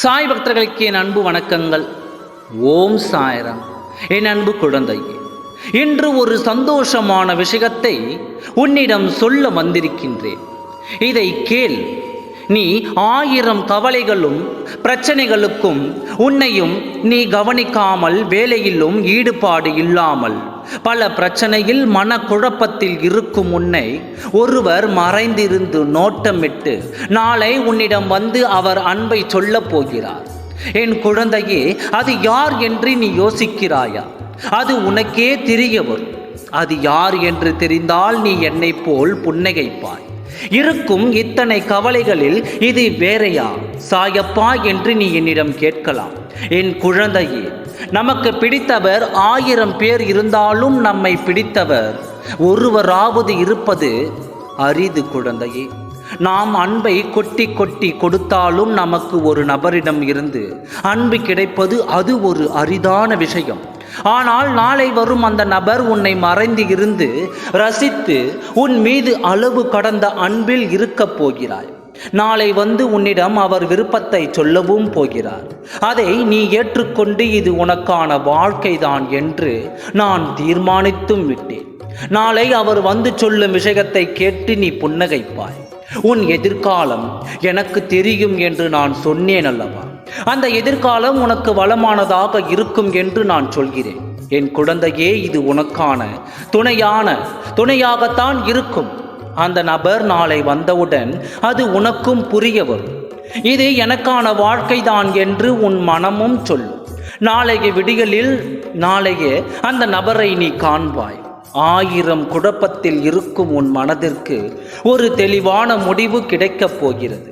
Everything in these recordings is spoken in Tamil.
சாய் பக்தர்களுக்கு என் அன்பு வணக்கங்கள். ஓம் சாய்ராம். என் அன்பு குழந்தையே, இன்று ஒரு சந்தோஷமான விஷயத்தை உன்னிடம் சொல்ல வந்திருக்கின்றேன். இதை கேள். நீ 1000 கவலைகளும் பிரச்சனைகளுக்கும் உன்னையும் நீ கவனிக்காமல், வேலையிலும் ஈடுபாடு இல்லாமல் பல பிரச்சனையில் மனக்குழப்பத்தில் இருக்கும் உன்னை ஒருவர் மறைந்திருந்து நோட்டமிட்டு நாளை உன்னிடம் வந்து அவர் அன்பை சொல்லப் போகிறார். என் குழந்தையே, அது யார் என்று நீ யோசிக்கிறாயா? அது உனக்கே தெரிய வரும். அது யார் என்று தெரிந்தால் நீ என்னை போல் புன்னகைப்பாய். இருக்கும் இத்தனை கவலைகளில் இது வேறையா சாயப்பா என்று நீ என்னிடம் கேட்கலாம். என் குழந்தையே, நமக்கு பிடித்தவர் 1000 பேர் இருந்தாலும் நம்மை பிடித்தவர் ஒருவராவது இருப்பது அரிது குழந்தையே. நாம் அன்பை கொட்டி கொட்டி கொடுத்தாலும் நமக்கு ஒரு நபரிடம் இருந்து அன்பு கிடைப்பது அது ஒரு அரிதான விஷயம். ஆனால் நாளை வரும் அந்த நபர் உன்னை மறைந்து இருந்து ரசித்து உன் மீது அளவு கடந்த அன்பில் இருக்கப் போகிறாய். நாளை வந்து உன்னிடம் அவர் விருப்பத்தை சொல்லவும் போகிறார். அதை நீ ஏற்றுக்கொண்டு இது உனக்கான வாழ்க்கைதான் என்று நான் தீர்மானித்தும் விட்டேன். நாளை அவர் வந்து சொல்லும் விஷயத்தை கேட்டு நீ புன்னகைப்பாய். உன் எதிர்காலம் எனக்கு தெரியும் என்று நான் சொன்னேன் அல்லவா? அந்த எதிர்காலம் உனக்கு வளமானதாக இருக்கும் என்று நான் சொல்கிறேன். என் குழந்தையே, இது உனக்கான துணையாகத்தான் இருக்கும். அந்த நபர் நாளை வந்தவுடன் அது உனக்கும் புரிய வரும். இது எனக்கான வாழ்க்கைதான் என்று உன் மனமும் சொல்லும். நாளைய விடியலில் அந்த நபரை நீ காண்பாய். 1000 குழப்பத்தில் இருக்கும் உன் மனதிற்கு ஒரு தெளிவான முடிவு கிடைக்கப் போகிறது.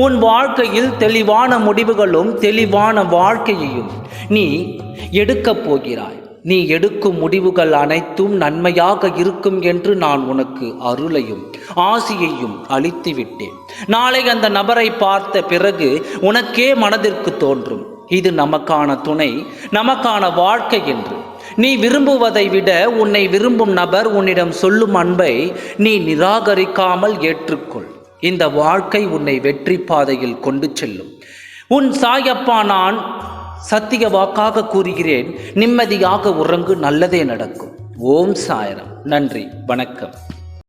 உன் வாழ்க்கையில் தெளிவான முடிவுகளும் தெளிவான வாழ்க்கையையும் நீ எடுக்கப் போகிறாய். நீ எடுக்கும் முடிவுகள் அனைத்தும் நன்மையாக இருக்கும் என்று நான் உனக்கு அருளையும் ஆசியையும் அளித்து விட்டேன். நாளை அந்த நபரை பார்த்த பிறகு உனக்கே மனதிற்கு தோன்றும், இது நமக்கான துணை, நமக்கான வாழ்க்கை என்று. நீ விரும்புவதை விட உன்னை விரும்பும் நபர் உன்னிடம் சொல்லும் அன்பை நீ நிராகரிக்காமல் ஏற்றுக்கொள். இந்த வாழ்க்கை உன்னை வெற்றி பாதையில் கொண்டு செல்லும். உன் சாயப்பா நான் சத்திய வாக்காக கூறுகிறேன். நிம்மதியாக உறங்கு, நல்லதே நடக்கும். ஓம் சாய்ராம். நன்றி, வணக்கம்.